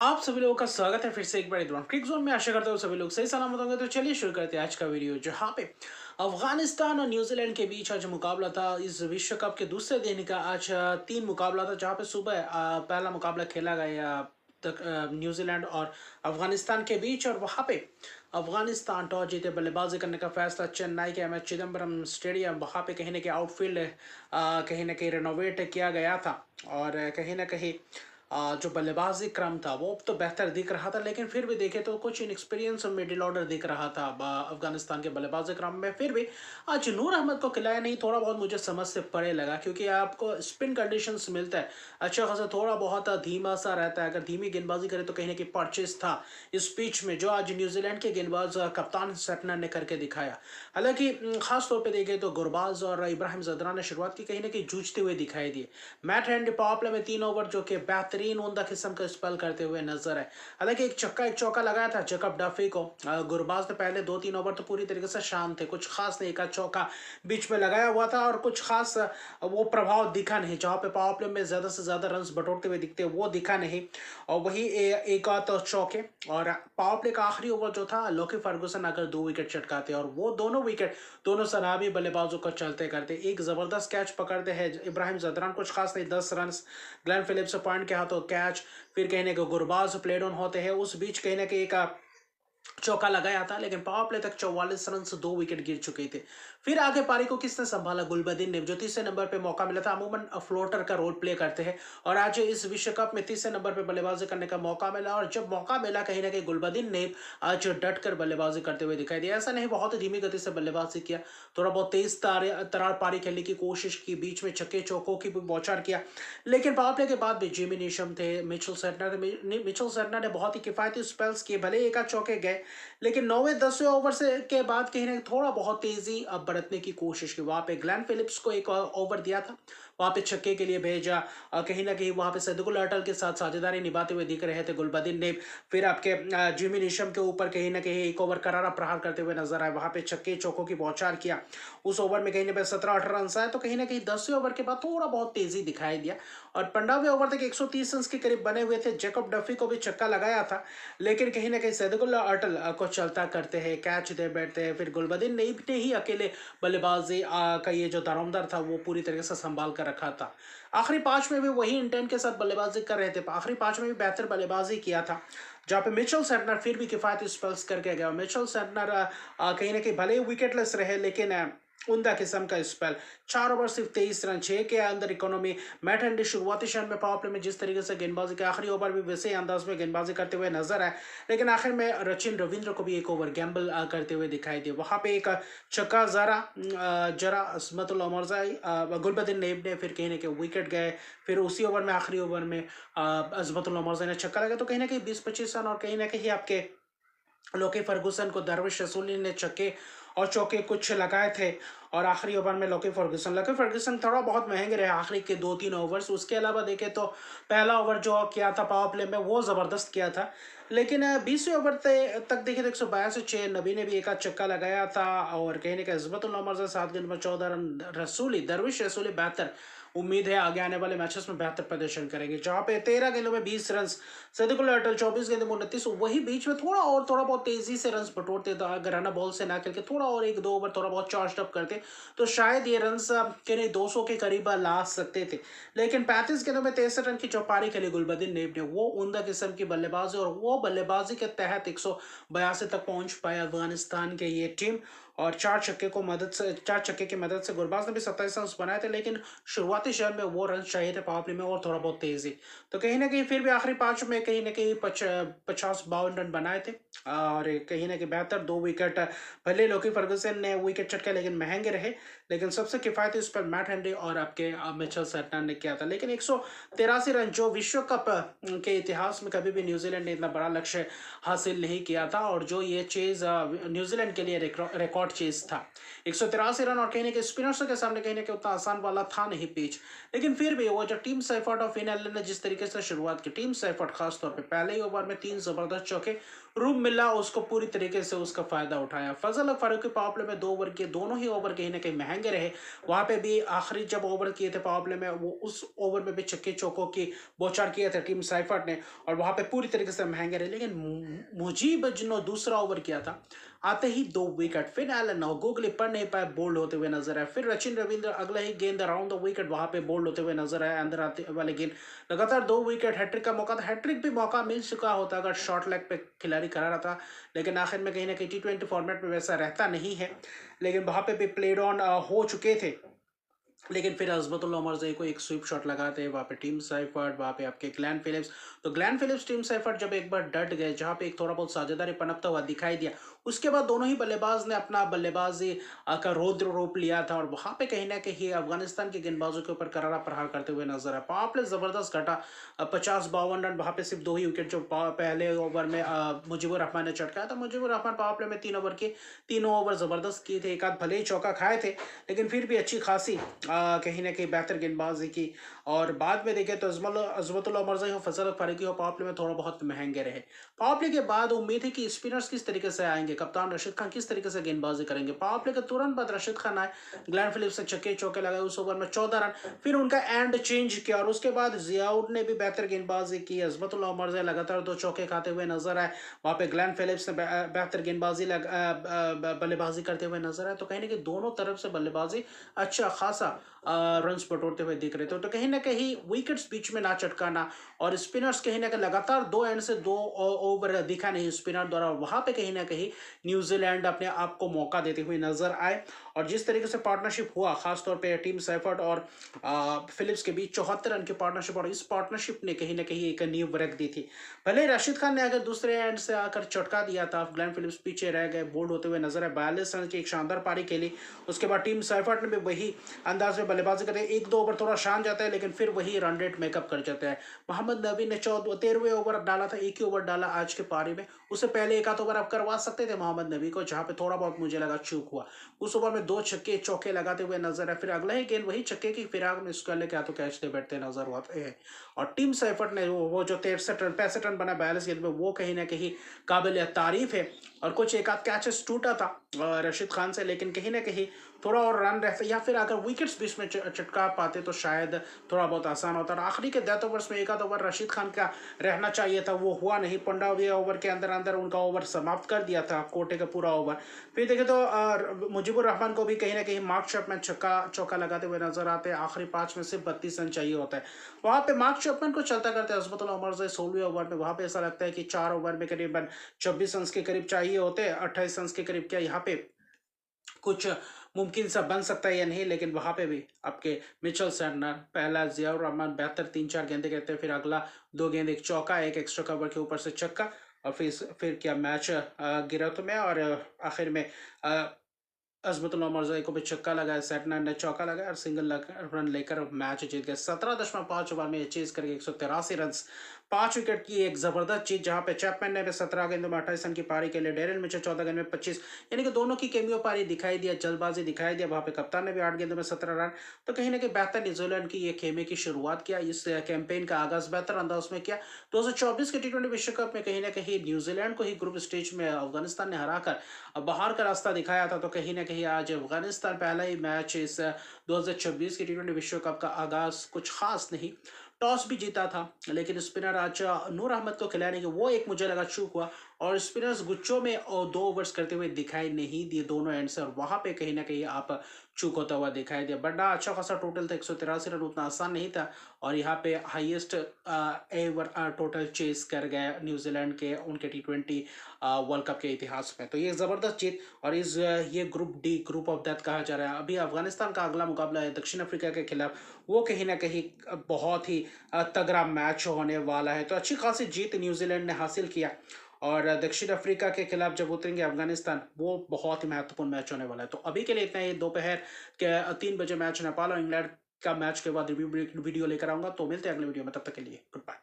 आप सभी लोगों का स्वागत है फिर से एक बार दौरान क्रिक जोन में। आशा करता हूँ सभी लोग सही सलामत होंगे। तो चलिए शुरू करते हैं आज का वीडियो, जहाँ पे अफगानिस्तान और न्यूजीलैंड के बीच आज मुकाबला था। इस विश्व कप के दूसरे दिन का आज तीन मुकाबला था, जहाँ पे सुबह पहला मुकाबला खेला गया न्यूजीलैंड और अफगानिस्तान के बीच। और वहाँ पे अफगानिस्तान टॉस जीते बल्लेबाजी करने का फैसला चेन्नई के एम एच चिदम्बरम स्टेडियम, वहाँ पे कहीं ना कहीं आउटफील्ड कहीं ना कहीं रिनोवेट किया गया था। और कहीं ना कहीं जो बल्लेबाजी क्रम था वो तो बेहतर दिख रहा था, लेकिन फिर भी देखे तो कुछ इनएक्सपीरियंस मिडिल ऑर्डर दिख रहा था अफगानिस्तान के बल्लेबाजी क्रम में। फिर भी आज नूर अहमद को खिलाया नहीं, थोड़ा बहुत मुझे समझ से परे लगा, क्योंकि आपको स्पिन कंडीशंस मिलता है अच्छा खासा, थोड़ा बहुत धीमा सा रहता है। अगर धीमी गेंदबाजी करे तो कहीं ना कहीं परचेज था इस पिच में, जो आज न्यूजीलैंड के गेंदबाज कप्तान सेटनर ने करके दिखाया। हालांकि खास तौर पे देखे तो गुरबाज और इब्राहिम जदरा ने शुरुआत की कहीं ना कहीं जूझते हुए दिखाई दिए। मैट हैंडी पावर प्ले में 3 ओवर जो कि बेहतरीन उमदा किस्म का स्पेल करते हुए नजर है। हालांकि एक चौका लगाया था जैकब डफी को। गुरबाज ने पहले 2-3 ओवर तो पूरी तरीके से शांत थे, कुछ खास नहीं, एक आध चौका बीच में लगाया हुआ था और कुछ खास वो प्रभाव दिखा नहीं। जहाँ पे पावर प्ले में ज्यादा से ज्यादा रन बटोरते हुए दिखते वो दिखा नहीं। और वही एक आध तो चौके। और पावर प्ले का आखिरी ओवर जो था, लोकी फर्गुसन अगर 2 विकेट चटकाते और वो दोनों विकेट दोनों सलामी बल्लेबाजों को चलते करते एक जबरदस्त कैच पकड़ते हैं इब्राहिम जदरान, कुछ खास नहीं, 10 रन ग्लेन फिलिप्स पॉइंट के हाथों कैच। फिर कहने को गुरबाज प्लेड ऑन होते हैं, उस बीच कहने के एक चौका लगाया था, लेकिन पावर प्ले तक 44 रन से 2 विकेट गिर चुके थे। फिर आगे पारी को किसने संभाला? गुलबदीन ने, जो तीसरे नंबर पे मौका मिला था। अमूमन फ्लोटर का रोल प्ले करते हैं और आज इस विश्व कप में तीसरे नंबर पे बल्लेबाजी करने का मौका मिला। और जब मौका मिला कहीं ना कहीं गुलबदीन ने आज डट कर बल्लेबाजी करते हुए दिखाई दिया। ऐसा नहीं बहुत धीमी गति से बल्लेबाजी किया, थोड़ा बहुत तेज तरार पारी खेलने की कोशिश की, बीच में छक्के चौकों की भी बौछार किया। लेकिन पावर प्ले के बाद भी जिमी नीशम थे, मिचेल सेटनर ने बहुत ही किफायती स्पेल्स किए, भले एक आध चौके गए, लेकिन 9वें 10वें ओवर से के बाद कहीं ना थोड़ा बहुत तेजी अब बरतने की कोशिश की। वहां पे ग्लेन फिलिप्स को एक ओवर दिया था, वहां पे छक्के के लिए भेजा। कहीं ना कहीं वहां पे सदगुल अटल के साथ साझेदारी निभाते हुए दिख रहे थे गुलबदीन ने। फिर आपके जिमी निशम के ऊपर कहीं ना कहीं एक ओवर करारा प्रहार करते हुए नजर आए, वहां पे छक्के चौकों की बौछार किया। उस ओवर में कहीं ना कहीं 17-18 रन आए, तो कहीं ना कहीं 10वें ओवर के बाद थोड़ा बहुत तेजी दिखाई दिया। और 15वें ओवर तक 130 रन के करीब बने हुए थे। जैकब डफी को भी छक्का लगाया था, लेकिन कहीं ना कहीं सैदुल्ला अटल को चलता करते हैं, कैच दे बैठते हैं। फिर गुलबदीन ने ही अकेले बल्लेबाजी का ये जो दारोमदार था वो पूरी तरीके से संभाल कर रखा था। आखिरी 5 में भी वही इंटेंट के साथ बल्लेबाजी कर रहे थे, आखिरी 5 में भी बेहतर बल्लेबाजी किया था, जहाँ पे मिचेल सेटनर फिर भी किफायती स्पेल्स करके गया। मिचेल सेटनर कहीं ना कहीं भले ही विकेटलेस रहे, लेकिन उमदा किस्म का स्पेल। 4 ओवर सिर्फ 23 रन, 6 के अंदर इकोनॉमी। मैट हैंडी शुरुआती क्षण में पावर प्ले में जिस तरीके से गेंदबाजी के आखिरी ओवर भी वैसे ही अंदाज में गेंदबाजी करते हुए नजर आए, लेकिन आखिर में रचिन रविंद्र को भी एक ओवर गैम्बल करते हुए दिखाई दिए। वहां पे एक छक्का जरा असमतुल उमरजाई गुलबदीन नेब ने, फिर कहीं ना कहीं विकेट गए। फिर उसी ओवर में आखिरी ओवर में अजमतुल उमरजाई ने छक्का लगा, तो कहीं ना कहीं 20-25 रन। और कहीं ना कहीं आपके लोकी फर्गुसन को दरविश रसूली ने छक्के और चौके कुछ लगाए थे। और आखिरी ओवर में लोकी फर्गुसन थोड़ा बहुत महंगे रहे आखिरी के 2-3 ओवर्स। उसके अलावा देखें तो पहला ओवर जो किया था पावर प्ले में वो जबरदस्त किया था, लेकिन 20वें ओवर तक देखे तो 162 से 6 नबी ने भी एक आध छक्का लगाया था। और कहीं ना कहीं अजमतुल उमर से 7 गेंद में 14 रन। दरविश रसूली बेहतर, उम्मीद है आगे आने वाले मैचेस में बेहतर प्रदर्शन करेंगे। जहाँ पे 13 गेंदों में 20 रन, सदिकुल अटल 24 गेंदों में 29। वही बीच में थोड़ा बहुत तेजी से रन बटोरते, तो अगर रन बॉल से ना खेल के थोड़ा और 1-2 ओवर थोड़ा बहुत चार्ज अप करते, तो शायद ये रन के नहीं 200 के करीब ला सकते थे। लेकिन 35 गेंदों में 63 रन की चौपारी खेली गुलबदीन नेब ने, वो उमदा किस्म की बल्लेबाजी, और वो बल्लेबाजी के तहत 182 तक पहुंच पाया अफगानिस्तान के ये टीम। और 4 छक्के की मदद से गुरबाज ने भी 27 रन बनाए थे, लेकिन शुरुआती शहर में वो रन चाहिए थे पावर प्ले में और थोड़ा बहुत तेजी। तो कहीं ना कहीं फिर भी आखिरी 5 में कहीं ना कहीं 50-52 रन बनाए थे। और कहीं ना कहीं बेहतर 2 विकेट, भले लोकी फर्गुसन ने विकेट चटके लेकिन महंगे रहे, लेकिन सबसे किफायती उस पर मैट हेनरी और आपके मिचेल सेटनर ने किया था। लेकिन 183 रन, जो विश्व कप के इतिहास में कभी भी न्यूजीलैंड ने इतना बड़ा लक्ष्य हासिल नहीं किया था, और जो ये चीज न्यूजीलैंड के लिए रिकॉर्ड शॉर्ट चेस था। 183 रन और कहीं ना कहीं स्पिनर्स के सामने कहीं ना कहीं उतना आसान वाला था नहीं पिच। लेकिन फिर भी वो जो टीम सैफर्ट और फिन एलन ने जिस तरीके से शुरुआत की, टीम सैफर्ट खासतौर पे पहले ही ओवर में 3 जबरदस्त चौके, रूम मिला उसको पूरी तरीके से उसका फायदा उठाया। फजल फारूकी पावर प्ले में 2 ओवर किए, दोनों ही ओवर कहीं ना कहीं महंगे रहे। वहां पे भी आखिरी जब ओवर किए थे पावर प्ले में, वो उस ओवर में भी छक्के चौकों की बौछार किए थे टीम सैफर्ट ने, और वहां पे पूरी तरीके से महंगे रहे। लेकिन मुजीब जिन्होंने दूसरा ओवर किया था, आते ही 2 विकेट, फिर एलन गोगली पढ़ नहीं पाए, बोल्ड होते हुए नजर आए। फिर सचिन रविंद्र अगले ही गेंद अराउंड द विकेट, वहां पे बोल्ड होते हुए नजर आए, अंदर आते वाले गेंद। लगातार 2 विकेट, हैट्रिक का मौका था, हैट्रिक भी मौका मिल चुका होता अगर शॉर्ट लेग पे खिलाड़ी करा रहा था। लेकिन आखिर में कहीं ना कहीं T20 फॉर्मेट में वैसा रहता नहीं है, लेकिन वहां पे भी प्लेड ऑन हो चुके थे। लेकिन फिर अजमतुल्लाह उमरज़ई को एक स्वीप शॉट लगाते हैं, वहाँ पे टीम सैफर्ट, वहाँ पे आपके ग्लेन फिलिप्स। तो ग्लेन फिलिप्स, टीम सैफर्ट जब एक बार डट गए, जहाँ पे एक थोड़ा बहुत साझेदारी पनपता हुआ दिखाई दिया, उसके बाद दोनों ही बल्लेबाज ने अपना बल्लेबाजी का रौद्र रूप लिया था, और वहाँ पे कहीं ना कहीं अफगानिस्तान के गेंदबाजों के ऊपर करारा प्रहार करते हुए नजर आया। पावर प्ले जबरदस्त घटा, 50-52 रन, वहाँ पे सिर्फ 2 ही विकेट जो पहले ओवर में मुजीबुर रहमान ने चटकाया था। मुजीबुर रहमान पावर प्ले में 3 ओवर के तीनों ओवर जबरदस्त किए थे, एक आध भले ही चौका खाए थे, लेकिन फिर भी अच्छी खासी कहीं ना कहीं बेहतर गेंदबाजी की। और बाद में देखें तो अजमतुल्लाह उमरज़ई हो, फजल फारूकी हो, पावर प्ले में थोड़ा बहुत महंगे रहे। पावर प्ले के बाद उम्मीद है कि स्पिनर्स किस तरीके से आएंगे, कप्तान रशीद खान किस तरीके से गेंदबाजी करेंगे। पावर प्ले के तुरंत बाद रशीद खान आए, ग्लेन फिलिप्स ने छक्के चौके लगाए, उस ओवर में 14 रन, फिर उनका एंड चेंज किया, और उसके बाद जियाउद ने भी बेहतर गेंदबाजी की। अजमतुल्लाह उमरज़ई लगातार 2 चौके खाते हुए नजर आए, वहाँ पे ग्लेन फिलिप्स ने बेहतर गेंदबाजी बल्लेबाजी करते हुए नजर आए। तो कहीं ना कहीं दोनों तरफ से बल्लेबाजी अच्छा खासा रन्स बटोरते हुए दिख रहे थे। तो कहीं ना कहीं विकेट्स बीच में ना चटकाना, और स्पिनर्स कहीं ना कहीं लगातार 2 एंड से 2 ओवर दिखा नहीं स्पिनर द्वारा, वहां पे कहीं ना कहीं न्यूजीलैंड अपने आप को मौका देते हुए नजर आए। और जिस तरीके से पार्टनरशिप हुआ, खासतौर पे टीम सैफर्ट और फिलिप्स के बीच 74 रन की पार्टनरशिप, और इस पार्टनरशिप ने कहीं ना कहीं एक नींव रख दी थी। भले ही राशिद खान ने अगर दूसरे एंड से आकर चटका दिया था, ग्लेन फिलिप्स पीछे रह गए, बोल्ड होते हुए नजर आए, 42 रन की एक शानदार पारी खेली। उसके बाद टीम सैफर्ट ने भी वही अंदाज में बल्लेबाजी करते हैं, 1-2 ओवर थोड़ा शान जाता है, लेकिन फिर वही रन रेट मेकअप कर जाता है। मोहम्मद नबी ने 13वें ओवर डाला था, एक ही ओवर डाला आज के पारी में, उससे पहले एक आध ओवर आप करवा सकते थे मोहम्मद नबी को, जहां पे थोड़ा बहुत मुझे लगा चूक हुआ। उस ओवर में 2 छक्के चौके लगाते हुए नजर है, फिर अगला ही गेंद वही छक्के की फिराक में इसको लेके हाथों कैच दे बैठते नजर आते हैं। और टीम सैफर्ट ने वो जो 63 रन बना 42 गेंद में, वो कहीं ना कहीं काबिल तारीफ है। और कुछ एक आध कैचेस टूटा था रशीद खान से, लेकिन कहीं ना कहीं थोड़ा और रन रहता, या फिर अगर विकेट्स बीच में चटका पाते तो शायद थोड़ा बहुत आसान होता। और आखिरी के 10 ओवर्स में एक आध ओवर रशीद खान का रहना चाहिए था, वो हुआ नहीं। 15वें ओवर के अंदर अंदर उनका ओवर समाप्त कर दिया था, कोटे का पूरा ओवर। फिर देखे तो मुजीबुर रहमान को भी कहीं ना कहीं मार्क चैपमैन छक्का चौका लगाते हुए नजर आते हैं। आखिरी 5 में सिर्फ 32 रन चाहिए होता है, वहां पे मार्क चैपमैन को चलता करते हैं अजमतुल्लाह उमरज़ई 16वें ओवर में। वहां पे ऐसा लगता है कि 4 ओवर में करीबन 24 रन के करीब चाहिए होते हैं, 28 रन के करीब। क्या यहाँ पे कुछ मुमकिन सा बन सकता है या नहीं, लेकिन वहां पे भी आपके मिचेल सैंटनर, पहला जियाउर रहमान बेहतर 3-4 गेंदे कहते हैं, फिर अगला 2 गेंद, एक चौका, एक एक्स्ट्रा कवर के ऊपर से छक्का, और फिर क्या मैच गिरफ्त में। और आखिर में अजमतुल्लाह उमरज़ई को भी छक्का लगाया, सैंटनर ने चौका लगाया, और सिंगल रन लेकर मैच जीत गए। 17.5 ओवर में चेज करके 183 रन, 5 विकेट की एक जबरदस्त चीज, जहां पे चैपमैन ने 17 गेंदों में 28 रन की पारी के लिए, डेरिल मिचेल 14 गेंद में 25, यानी कि दोनों की केमियो पारी दिखाई दिया, जल्दबाजी दिखाई दिया। वहां पे कप्तान ने भी 8 गेंदों में 17 रन। तो कहीं ना कहीं बेहतर न्यूजीलैंड की ये खेमे की शुरुआत किया, इस कैंपेन का आगाज बेहतर अंदाज में किया। 2024 के T20 विश्व कप में कहीं ना कहीं न्यूजीलैंड को ही ग्रुप स्टेज में अफगानिस्तान ने हराकर बाहर का रास्ता दिखाया था। तो कहीं ना कहीं आज अफगानिस्तान पहला ही मैच इस 2026 के T20 विश्व कप का आगाज कुछ खास नहीं, टॉस भी जीता था, लेकिन स्पिनर आज नूर अहमद को खिलाने की वो एक मुझे लगा चूक हुआ, और स्पिनर्स गुच्चों में और 2 ओवर्स करते हुए दिखाई नहीं दिए दोनों एंड से, और वहां पे कहीं ना कहीं आप चूक होता हुआ दिखाई दिया। बड़ा अच्छा खासा टोटल था, 183 रन, उतना आसान नहीं था, और यहाँ पे हाईएस्ट एवर टोटल चेस कर गए न्यूजीलैंड के उनके T20 वर्ल्ड कप के इतिहास में। तो ये जबरदस्त जीत, और ये group D, group of death कहा जा रहा है। अभी अफगानिस्तान का अगला मुकाबला है दक्षिण अफ्रीका के खिलाफ, वो कहीं ना कहीं बहुत ही तगड़ा मैच होने वाला है। तो अच्छी खासी जीत न्यूजीलैंड ने हासिल किया, और दक्षिण अफ्रीका के खिलाफ जब उतरेंगे अफगानिस्तान, वो बहुत ही महत्वपूर्ण मैच होने वाला है। तो अभी के लिए इतना ही। दोपहर के 3 बजे मैच नेपाल और इंग्लैंड का मैच के बाद रिव्यू वीडियो लेकर आऊंगा। तो मिलते हैं अगले वीडियो में, तब तक के लिए गुड बाय।